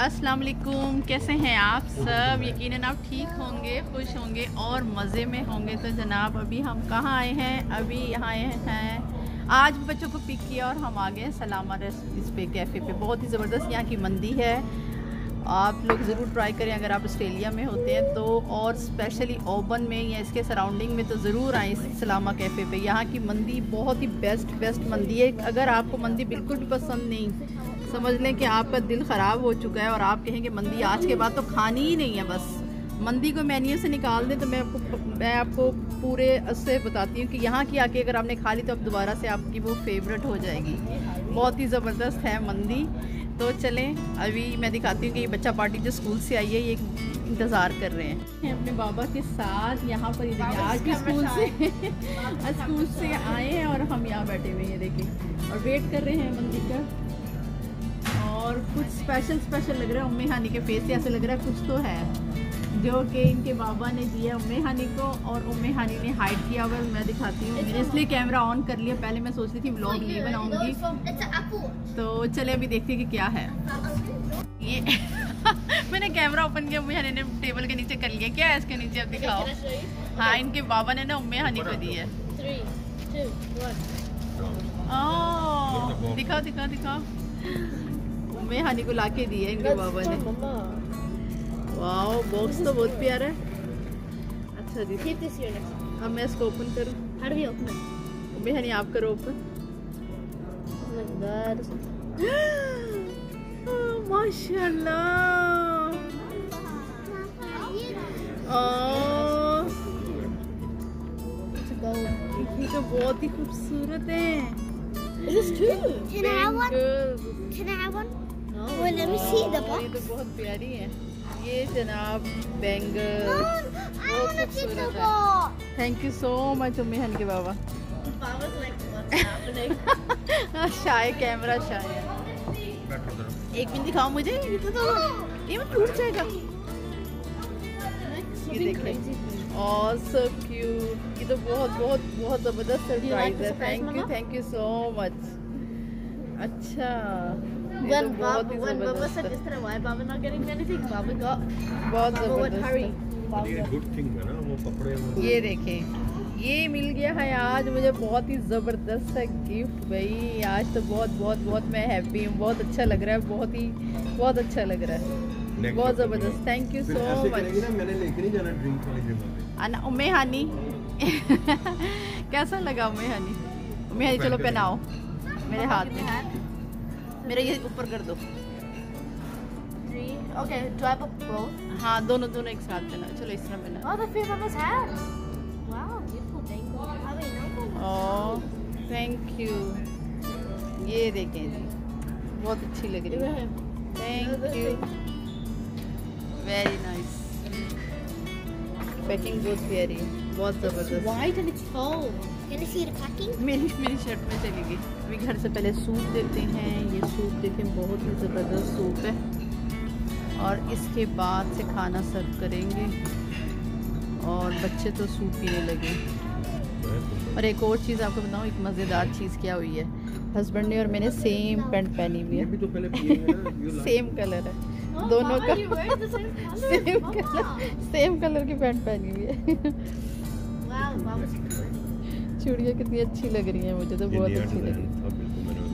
अस्सलाम वालेकुम, कैसे हैं आप सब? यकीनन आप ठीक होंगे, खुश होंगे और मज़े में होंगे। तो जनाब अभी हम कहाँ आए हैं? अभी यहाँ आए हैं, आज बच्चों को पिक किया और हम आ गए सलामा इस पे कैफ़े पे। बहुत ही ज़बरदस्त यहाँ की मंदी है, आप लोग ज़रूर ट्राई करें अगर आप ऑस्ट्रेलिया में होते हैं तो, और स्पेशली ओबन में या इसके सराउंडिंग में तो ज़रूर आएँ सलामा कैफ़े पे। यहाँ की मंदी बहुत ही बेस्ट मंदी है। अगर आपको मंदी बिल्कुल भी पसंद नहीं, समझ लें कि आपका दिल ख़राब हो चुका है और आप कहेंगे मंदी आज के बाद तो खानी ही नहीं है, बस मंदी को मेन्यू से निकाल दें, तो मैं आपको पूरे से बताती हूँ कि यहाँ की आके अगर आपने खा ली तो अब दोबारा से आपकी वो फेवरेट हो जाएगी। बहुत ही ज़बरदस्त है मंदी। तो चलें अभी मैं दिखाती हूँ कि ये बच्चा पार्टी जो स्कूल से आई है ये इंतज़ार कर रहे हैं अपने बाबा के साथ। यहाँ पर ये देखिए आज भी स्कूल से आए हैं और हम यहाँ बैठे हुए हैं, देखिए, और वेट कर रहे हैं मंदी का। और कुछ स्पेशल लग रहा है उम्मे हानी के फेस से, ऐसे लग रहा है कुछ तो है जो कि इनके बाबा ने दिया उम्मे हानी को और उम्मे हानी ने हाइड किया हुआ। मैं दिखाती हूँ, मैंने इसलिए कैमरा ऑन कर लिया। पहले मैं सोच रही थी व्लॉग नहीं बनाऊंगी, तो चले अभी देखते हैं कि क्या है ये। मैंने कैमरा ओपन किया, उम्मे हानी ने टेबल के नीचे कर लिया। क्या है इसके नीचे, अब दिखाओ। हाँ, इनके बाबा ने ना उम्मे हानी को दी है। दिखाओ उम्मे हानी को लाके दी है इनके बाबा ने। वाओ, बॉक्स तो बहुत प्यारा है। अच्छा जी, अब मैं इसको ओपन करूँ? उम्मे हानी आप करो ओपन। माशाल्लाह, ये तो बहुत ही खूबसूरत है। Is this true? Can I have one? Can I have one? No. Well, let me see the box. ये तो बहुत प्यारी है ये जनाब, बैंगल बहुत खूबसूरत है। थैंक यू सो मच उम्मे हानी के बाबा। शाय कैमरा शाय। एक मिनट दिखाओ मुझे, ये तो टूट जाएगा। ये देखिए, और सो क्यूट। ये तो बहुत ज़बरदस्त सरप्राइज है। Thank you so much. अच्छा, बहुत ज़बरदस्त ये देखें, ये मिल गया है आज मुझे, बहुत ही ज़बरदस्त है गिफ्ट भाई। आज तो बहुत मैं हैप्पी हूँ, बहुत अच्छा लग रहा है, बहुत अच्छा लग रहा है, बहुत ज़बरदस्त। Thank you so much. मैंने लेके नहीं जाना ड्रिंक वाली जगह। अना उम्मे हानी कैसा लगा उम्मे हानी? उम्मे हानी चलो पहनाओ मेरे हाथ में, मेरे ये ऊपर कर दो। Okay, do I put both? हाँ, दोनों एक साथ पहनाओ। चलो इस तरह पहना। Oh, the fit on his hat. Wow, beautiful thing. Oh thank you. ये देखें जी, बहुत अच्छी लग रही है। Thank you, very nice. Packing बहुत प्यारी है, बहुत ज़बरदस्त। White and it's full. Can you see the packing? मेरी शर्ट में चली गई। अभी घर से पहले सूप देते हैं। ये सूप देखें, बहुत ही ज़बरदस्त सूप है, और इसके बाद से खाना सर्व करेंगे और बच्चे तो सूप पीने लगे। और एक और चीज़ आपको बताऊँ, एक मज़ेदार चीज़ क्या हुई है, हस्बैंड ने और मैंने सेम पैंट पहनी हुई है। सेम कलर है दोनों का, सेम कलर की पैंट पहनी हुई है। चूड़ियाँ कितनी अच्छी लग रही हैं, मुझे तो बहुत अच्छी लग रही है,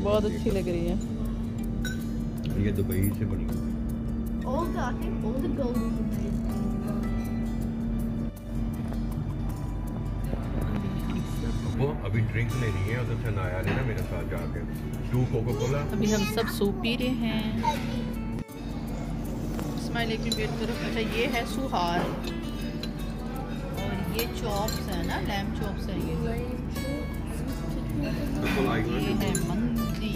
बहुत अच्छी लग रही है। ये दुबई से बनी है। वो अभी ड्रिंक लेनी है, उधर से नाया ने ना मेरे साथ जाके 2 कोका कोला। अभी हम सब सूप पी रहे हैं। स्माइल एक वेट करो। अच्छा, ये है सुहार और ये चॉप्स है ना, लैम चॉप्स है। ये है मंदी।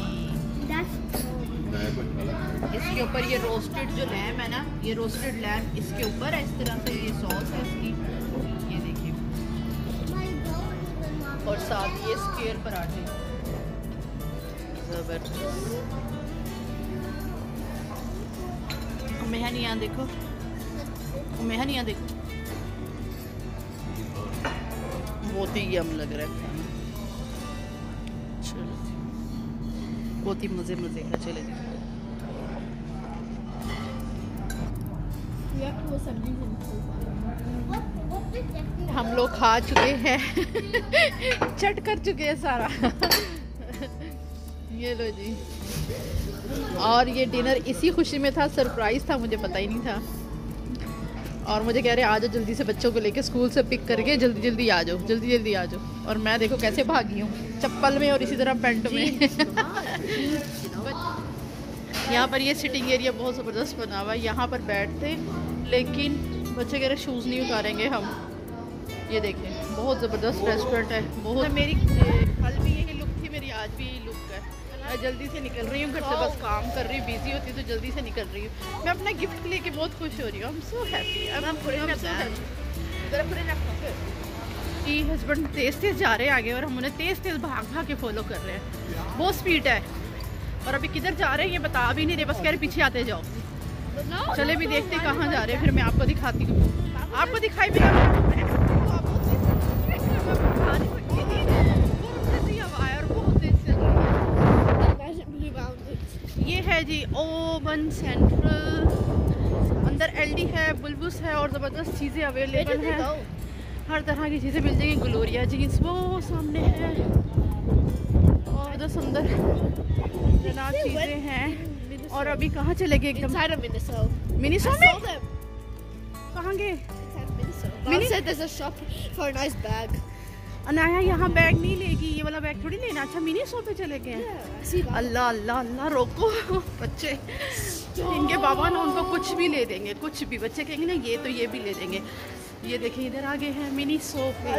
इसके ऊपर ये रोस्टेड जो लैम है ना, ये रोस्टेड लैम इसके ऊपर है, इस तरह से ये सॉस है इसकी, ये देखिए, और साथ ये स्क्वायर पराठे। जबरदस्त। उम्मे हानी यहाँ देखो, उम्मे हानी यहाँ देखो, बहुत ही यम लग रहा है। चलो बहुत ही मज़े का। चले जी, हम लोग खा चुके हैं चट कर चुके हैं सारा ये लो जी। और ये डिनर इसी खुशी में था, सरप्राइज़ था, मुझे पता ही नहीं था। और मुझे कह रहे आ जाओ जल्दी से, बच्चों को लेके स्कूल से पिक करके जल्दी जल्दी आ जाओ, जल्दी जल्दी आ जाओ। और मैं देखो कैसे भागी हूँ, चप्पल में और इसी तरह पैंट में यहाँ पर ये सिटिंग एरिया बहुत ज़बरदस्त बना हुआ है, यहाँ पर बैठते, लेकिन बच्चे कह रहे शूज़ नहीं उतारेंगे हम। ये देखें बहुत ज़बरदस्त रेस्टोरेंट है, बहुत। मेरी कल भी यही लुक थी, मेरी आज भी यही लुक है। मैं जल्दी से निकल रही हूँ घर से, बस काम कर रही हूँ, बिजी होती तो जल्दी से निकल रही हूँ। मैं अपना गिफ्ट लेके बहुत खुश हो रही हूँ। I'm so happy. कि हस्बैंड तेज़ तेज़ जा रहे हैं आगे और हम उन्हें तेज़ तेज़ भाग भाग के फॉलो कर रहे हैं, बहुत स्पीड है। और अभी किधर जा रहे हैं ये बता भी नहीं रहे, बस कह रहे पीछे आते जाओ। चले भी देखते कहाँ जा रहे हैं, फिर मैं आपको दिखाती हूँ। आपको दिखाई भी ये है जी ओवन सेंट्रल, अंदर एलडी है, बुलबुस है और ज़बरदस्त चीज़ें अवेलेबल हैं, हर तरह की चीज़ें मिल जाएंगी। ग्लोरिया जीन्स वो सामने है और उधर अंदर जनाब चीज़ें हैं। और अभी कहाँ चले गए एकदम? मिनीसो में कहाँ गए? अनाया यहाँ बैग नहीं लेगी, ये वाला बैग थोड़ी लेना। अच्छा मिनीसो पे चले गए। अल्लाह अल्लाह अल्लाह, रोको बच्चे, इनके बाबा ना उनको कुछ भी ले देंगे, कुछ भी। बच्चे कहेंगे ना ये तो ये भी ले देंगे। ये देखिए इधर आगे हैं मिनीसो पे।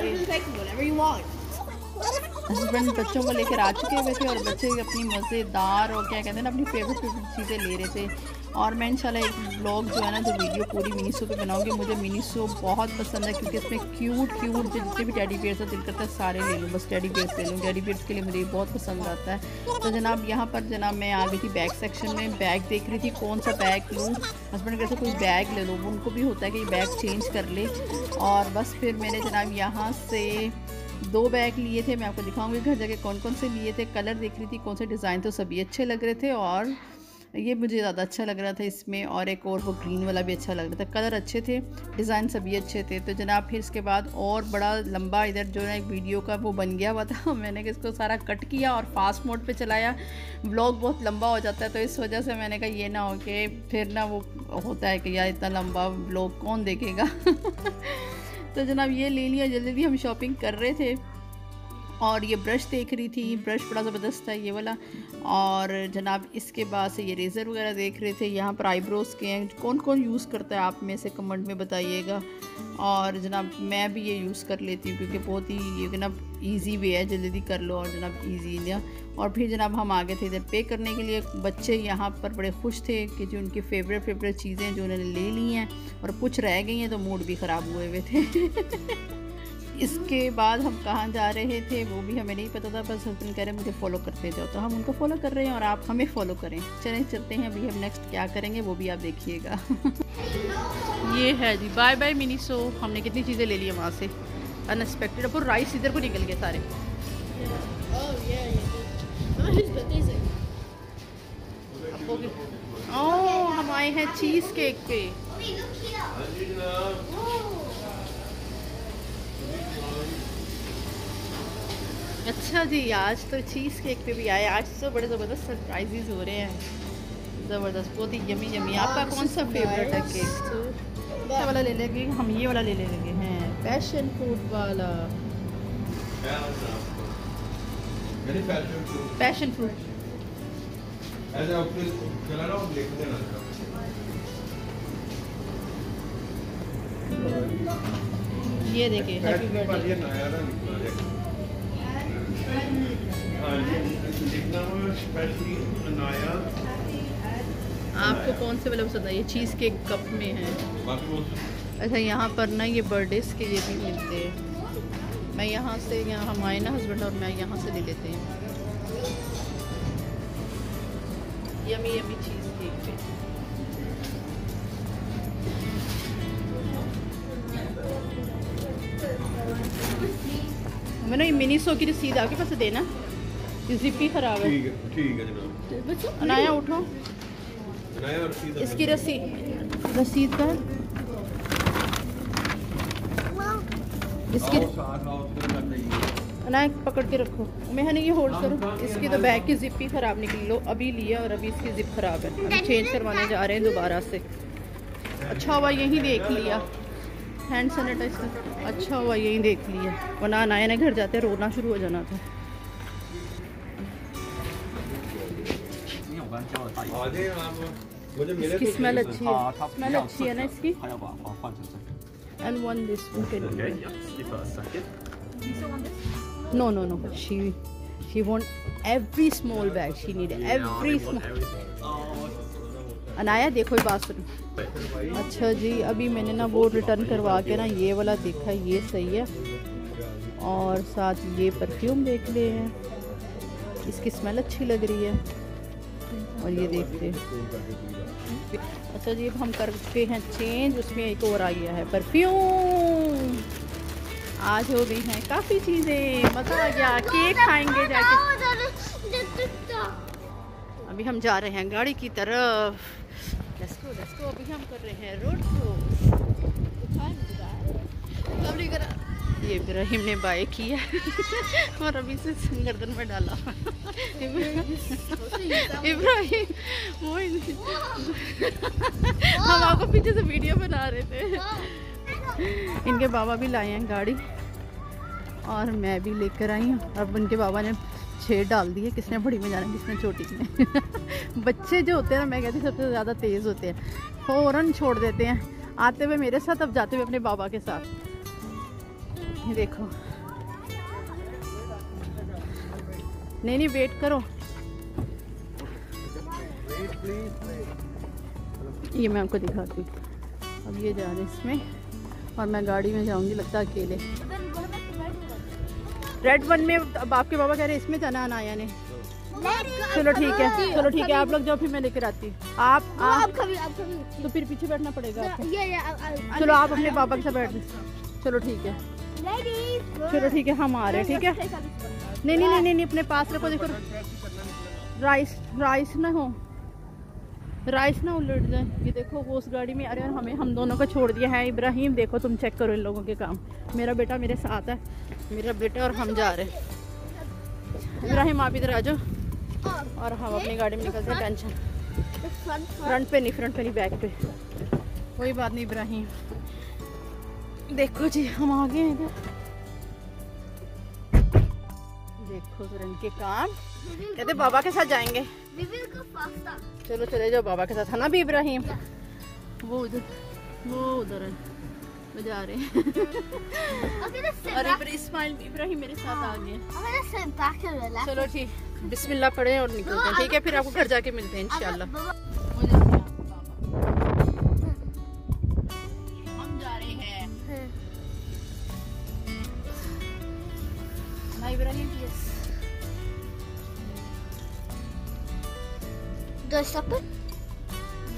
हस्बैंड बच्चों को लेकर आ चुके हुए थे और बच्चे अपनी मज़ेदार और क्या कहते हैं ना अपनी फेवरेट चीज़ें ले रहे थे। और मैं इंशाल्लाह एक ब्लॉग जो है ना, जो वीडियो पूरी मिनीसो पे बनाऊंगी। मुझे मिनीसो बहुत पसंद है क्योंकि इसमें क्यूट क्यूट जितने भी टेडी बियर्स है, दिल करता है सारे ले लूँ, बस टेडी बियर्स ले लूँ। टेडी बियर्स के लिए मुझे बहुत पसंद आता है। तो जनाब यहाँ पर जनाब मैं आ गई थी बैग सेक्शन में, बैग देख रही थी कौन सा बैग लूँ। हस्बैंड कहते कोई बैग ले लो, उनको भी होता है कि बैग चेंज कर ले। और बस फिर मैंने जनाब यहाँ से 2 बैग लिए थे, मैं आपको दिखाऊंगी घर जाके कौन कौन से लिए थे। कलर देख रही थी कौन से डिज़ाइन, तो सभी अच्छे लग रहे थे और ये मुझे ज़्यादा अच्छा लग रहा था इसमें। और एक और वो ग्रीन वाला भी अच्छा लग रहा था, कलर अच्छे थे, डिज़ाइन सभी अच्छे थे। तो जनाब फिर इसके बाद और बड़ा लंबा इधर जो है एक वीडियो का वो बन गया हुआ था, मैंने इसको सारा कट किया और फास्ट मोड पे चलाया। व्लॉग बहुत लंबा हो जाता है तो इस वजह से मैंने कहा ये ना हो कि फिर ना वो होता है कि यार इतना लंबा व्लॉग कौन देखेगा तो जनाब ये ले लिया, जल्दी जल्दी हम शॉपिंग कर रहे थे। और ये ब्रश देख रही थी, ब्रश बड़ा ज़बरदस्त था ये वाला। और जनाब इसके बाद से ये रेज़र वगैरह देख रहे थे। यहाँ पर आईब्रोज़ के हैं, कौन कौन यूज़ करता है आप में से कमेंट में बताइएगा। और जनाब मैं भी ये यूज़ कर लेती हूँ क्योंकि बहुत ही ये जनाब ईजी वे है, जल्दी कर लो और जनाब ईजी ना। और फिर जनाब हम आगे थे इधर पे करने के लिए। बच्चे यहाँ पर बड़े खुश थे कि जो उनकी फेवरेट चीज़ें जो उन्होंने ले ली हैं और कुछ रह गई हैं तो मूड भी ख़राब हुए हुए थे इसके बाद हम कहाँ जा रहे थे वो भी हमें नहीं पता था, बस हस्बैंड कह रहे मुझे फॉलो करते जाओ, तो हम उनको फॉलो कर रहे हैं और आप हमें फॉलो करें। चलें चलते हैं, अभी हम नेक्स्ट क्या करेंगे वो भी आप देखिएगा ये है जी बाय बाय मिनीसो। हमने कितनी चीज़ें ले ली वहाँ से अनएक्सपेक्टेड। अब राइस इधर को निकल गए सारे। ओह हम आए हैं चीज़ केक पे। अच्छा जी, आज तो चीज़ केक पे भी आए। आज तो बड़े ज़बरदस्त सरप्राइजेज हो रहे हैं, ज़बरदस्त, बहुत ही यमी यमी। आपका कौन सा फेवरेट है केक? क्या वाला ले लेंगे हम? ये वाला ले लेंगे हैं, पैशन फ्रूट वाला। पैशन फ्रूट ये देखिए, हैप्पी बर्थडे। आपको कौन से वाला पसंद है? ये चीज़ केक कप में है। अच्छा यहाँ पर ना ये बर्थडेज के लिए भी मिलते हैं। मैं यहाँ से, यहाँ हम आए ना हस्बैंड और मैं यहाँ से ले लेते हैं। यमी यमी चीज़ केक पे। मैंने मिनीसो की रसीद आपके पास देना, जिप ही ख़राब है। ठीक है जनाब। अनाया उठो, इसकी रसीद का इसकी ना पकड़ के रखो, मैं ये होल्ड करो। इसकी तो बैग की जिप ही ख़राब निकली, लो अभी लिया और अभी इसकी जिप ख़राब है, अभी चेंज करवाने जा रहे हैं दोबारा से। अच्छा हुआ यही देख लिया, हैंड सैनिटाइजर अच्छा हुआ यही देख लिया, वरना नए नए घर जाते रोना शुरू हो जाना था। इसकी स्मेल अच्छी है, स्मेल अच्छी है ना इसकी। And one this one. Okay, yeah. Give her a second. No. She want every small bag. She need every small. Anaya देखो ये बात सुनो। अच्छा जी, अभी मैंने ना वो रिटर्न करवा के ना ये वाला देखा, ये सही है। और साथ ये परफ्यूम देख ले हैं, इसकी स्मेल अच्छी लग रही है। और ये देखते हैं। अच्छा जी, अब हम करते हैं चेंज, उसमें एक और आ गया है परफ्यूम। आज हो गई हैं काफ़ी चीज़ें, मज़ा आ गया। केक खाएंगे जाके। अभी हम जा रहे हैं गाड़ी की तरफ। Let's go. अभी हम कर रहे हैं रोड शो। ये इब्राहिम ने बाय किया और अभी से गर्दन में डाला। इब्राहिम वो हम आपको पीछे से वीडियो बना रहे थे। इनके बाबा भी लाए हैं गाड़ी और मैं भी लेकर आई हूँ। अब उनके बाबा ने 6 डाल दिए, किसने बड़ी में जाना किसने छोटी में। बच्चे जो होते हैं ना, मैं कहती सबसे ज़्यादा तेज़ होते हैं, फ़ौरन छोड़ देते हैं। आते हुए मेरे साथ, अब जाते हुए अपने बाबा के साथ। ये देखो, नहीं वेट करो। ये मैं आपको दिखाती हूँ। अब ये जा रहे इसमें और मैं गाड़ी में जाऊंगी, लगता है अकेले। रेड वन में अब आपके बाबा कह रहे हैं इसमें जाना अनाया ने। चलो ठीक है, आप लोग जाओ, फिर मैं लेकर आती हूँ। आप तो फिर पीछे बैठना पड़ेगा आपको। चलो आप अपने बाबा के साथ बैठ जाओ। चलो ठीक है, हम आ रहे हैं। ठीक है, नहीं अपने पास रखो। देखो राइस ना उलट जाए। ये देखो वो उस गाड़ी में, अरे हम दोनों को छोड़ दिया है। इब्राहिम देखो, तुम चेक करो इन लोगों के काम। मेरा बेटा मेरे साथ है, मेरा बेटा और हम जा रहे हैं। इब्राहिम आप इधर आ जाओ और हम अपनी गाड़ी में निकलते हैं। टेंशन फ्रंट पे नहीं, बैक पे। कोई बात नहीं इब्राहिम। देखो जी, हम आ गए हैं। देखो फिर इनके काम, कहते बाबा के साथ जाएंगे। चलो चले जाओ बाबा के साथ, है ना भी इब्राहिम। वो उधर है, वो जा रहे हैं। और इस्माइल इब्राहिम मेरे साथ आ गए। चलो ठीक, बिस्मिल्लाह पढ़े और निकलते हैं। ठीक है, फिर आपको घर जाके मिलते हैं इंशाल्लाह। हम जा रहे हैं इब्राहिम।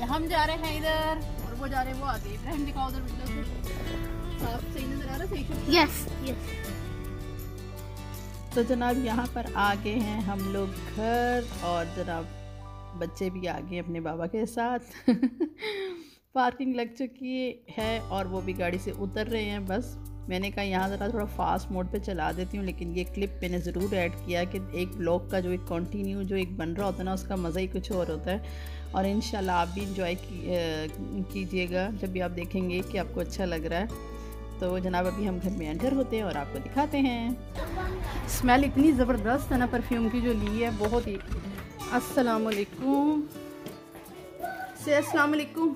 हम जा रहे हैं इधर और वो जा रहे हैं वो आगे। इब्राहिम दिखाओ उधर विंडो से, साफ सही नजर आ रहा है? सही। यस। तो जनाब यहाँ पर आ गए हैं हम लोग घर, और जनाब बच्चे भी आ गए अपने बाबा के साथ। पार्किंग लग चुकी है और वो भी गाड़ी से उतर रहे हैं। बस मैंने कहा यहाँ ज़रा थोड़ा फास्ट मोड पे चला देती हूँ, लेकिन ये क्लिप मैंने ज़रूर ऐड किया कि एक ब्लॉग का जो एक कंटिन्यू जो एक बन रहा होता है ना, उसका मज़ा ही कुछ और होता है। और इंशाल्लाह आप भी इंजॉय कीजिएगा जब भी आप देखेंगे कि आपको अच्छा लग रहा है। तो जनाब अभी हम घर में एंटर होते हैं और आपको दिखाते हैं। स्मेल इतनी ज़बरदस्त है ना परफ्यूम की जो ली है, बहुत ही। अस्सलाम वालेकुम से अस्सलाम वालेकुम।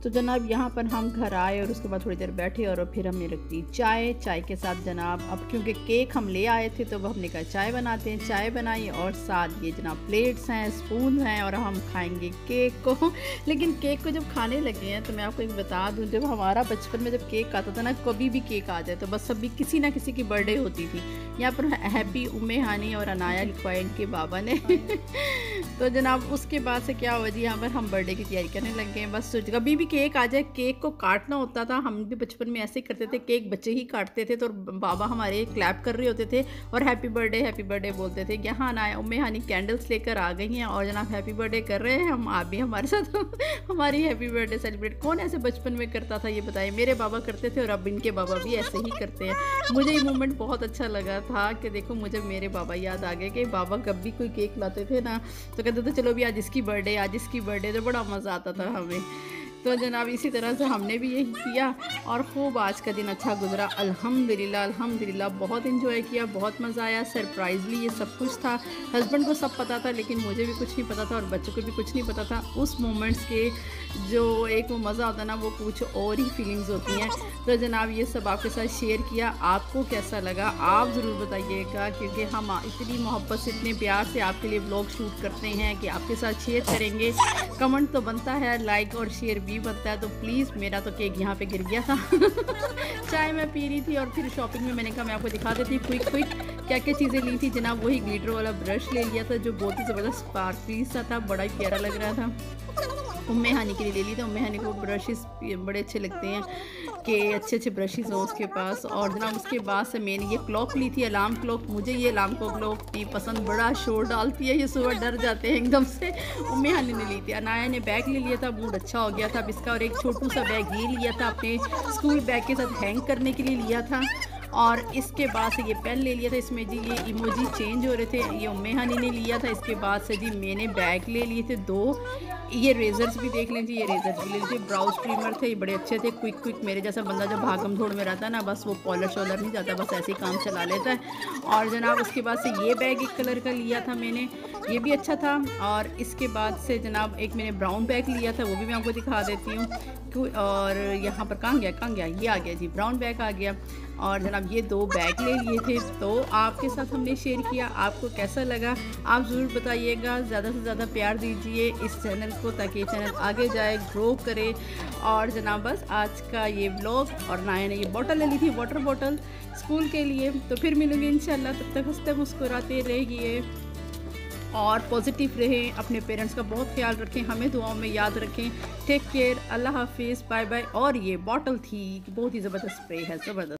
तो जनाब यहाँ पर हम घर आए और उसके बाद थोड़ी देर बैठे और फिर हमने रख दी चाय के साथ जनाब। अब क्योंकि केक हम ले आए थे तो अब हमने कहा चाय बनाते हैं। चाय बनाई और साथ ये जनाब प्लेट्स हैं, स्पून हैं और हम खाएंगे केक को। लेकिन केक को जब खाने लगे हैं तो मैं आपको एक बता दूँ, जब हमारा बचपन में जब केक आता था ना, कभी भी केक आ जाए तो बस सभी किसी ना किसी की बर्थडे होती थी। यहाँ पर हैप्पी उम्मे हानी और अनाया लिखवाया इनके बाबा ने। तो जनाब उसके बाद से क्या हुआ जी, यहाँ पर हम बर्थडे की तैयारी करने लग गए हैं। बस कभी भी केक आ जाए, केक को काटना होता था। हम भी बचपन में ऐसे ही करते थे, केक बच्चे ही काटते थे तो बाबा हमारे क्लैप कर रहे होते थे और हैप्पी बर्थडे बोलते थे। यहाँ ना उम्मे हानी कैंडल्स लेकर आ गई हैं और जनाब हैप्पी बर्थडे कर रहे हैं। हम आप भी हमारे साथ हमारी हैप्पी बर्थडे सेलिब्रेट। कौन ऐसे बचपन में करता था ये बताएं? मेरे बाबा करते थे और अब इनके बाबा भी ऐसे ही करते हैं। मुझे ये मोमेंट बहुत अच्छा लगा था कि देखो मुझे मेरे बाबा याद आ गए कि बाबा कब भी कोई केक लाते थे ना तो कहते थे चलो भी आज इसकी बर्थडे, तो बड़ा मज़ा आता था हमें। तो जनाब इसी तरह से हमने भी यही किया और खूब आज का दिन अच्छा गुजरा, अल्हम्दुलिल्लाह बहुत इन्जॉय किया, बहुत मज़ा आया। सरप्राइजली ये सब कुछ था। हस्बैंड को सब पता था लेकिन मुझे भी कुछ नहीं पता था और बच्चों को भी कुछ नहीं पता था। उस मोमेंट्स के जो एक वो मज़ा होता है ना, वो कुछ और ही फीलिंग्स होती हैं। तो जनाब ये सब आपके साथ शेयर किया। आपको कैसा लगा आप ज़रूर बताइएगा, क्योंकि हम इतनी मोहब्बत से, इतने प्यार से आपके लिए व्लॉग शूट करते हैं कि आपके साथ शेयर करेंगे। कमेंट तो बनता है, लाइक और शेयर भी बनता है। तो प्लीज़, मेरा तो केक यहाँ पे गिर गया था चाय मैं पी रही थी और फिर शॉपिंग में मैंने कहा मैं आपको दिखा देती क्विक क्या क्या चीज़ें ली थी। जनाब वही ग्लिटर वाला ब्रश ले लिया था जो बहुत ही ज़बरदस्त स्पार्कली सा था, बड़ा ही प्यारा लग रहा था। उम्मे हानी के लिए ले ली थी। उम्मे हानी को ब्रशेस बड़े अच्छे लगते हैं कि अच्छे ब्रशेस हों उसके पास। और जनाब उसके बाद से मैंने ये क्लॉक ली थी, अलार्म क्लॉक। मुझे ये अलार्म क्लॉक नहीं पसंद, बड़ा शोर डालती है, ये सुबह डर जाते हैं एकदम से। उम्मे हानी ने ली थी। अनाया ने बैग ले लिया था, मूड अच्छा हो गया था अब इसका। और एक छोटू सा बैग ये लिया था, अपने स्कूल बैग के साथ हैंग करने के लिए लिया था। और इसके बाद से ये पेन ले लिया था, इसमें जी ये इमोजी चेंज हो रहे थे, ये उम्मे हानी ने लिया था। इसके बाद से जी मैंने बैग ले लिए थे 2। ये रेजर्स भी देख लीजिए, ये रेजर्स भी ले लीजिए। ब्राउज ट्रिमर थे, ये बड़े अच्छे थे। क्विक मेरे जैसा बंदा जब भागम दौड़ में रहता है ना, बस वो पॉलर शॉलर नहीं जाता, बस ऐसे ही काम चला लेता है। और जनाब उसके बाद से ये बैग एक कलर का लिया था मैंने, ये भी अच्छा था। और इसके बाद से जनाब एक मैंने ब्राउन बैग लिया था, वो भी मैं आपको दिखा देती हूँ। और यहाँ पर कहाँ गया, ये आ गया जी, ब्राउन बैग आ गया। और जनाब ये 2 बैग ले लिए थे, तो आपके साथ हमने शेयर किया। आपको कैसा लगा आप ज़रूर बताइएगा। ज़्यादा से ज़्यादा प्यार दीजिए इस चैनल को ताकि चैनल आगे जाए, ग्रो करे। और जनाब बस आज का ये व्लॉग। और नाया ने ये बॉटल ले ली थी, वाटर बॉटल स्कूल के लिए। तो फिर मिलूंगी इंशाल्लाह, तब तक हंसते मुस्कुराते रहिए और पॉजिटिव रहें। अपने पेरेंट्स का बहुत ख्याल रखें, हमें दुआओं में याद रखें। टेक केयर, अल्लाह हाफिज़, बाय बाय। और ये बॉटल थी बहुत ही ज़बरदस्त स्प्रे है, ज़बरदस्त।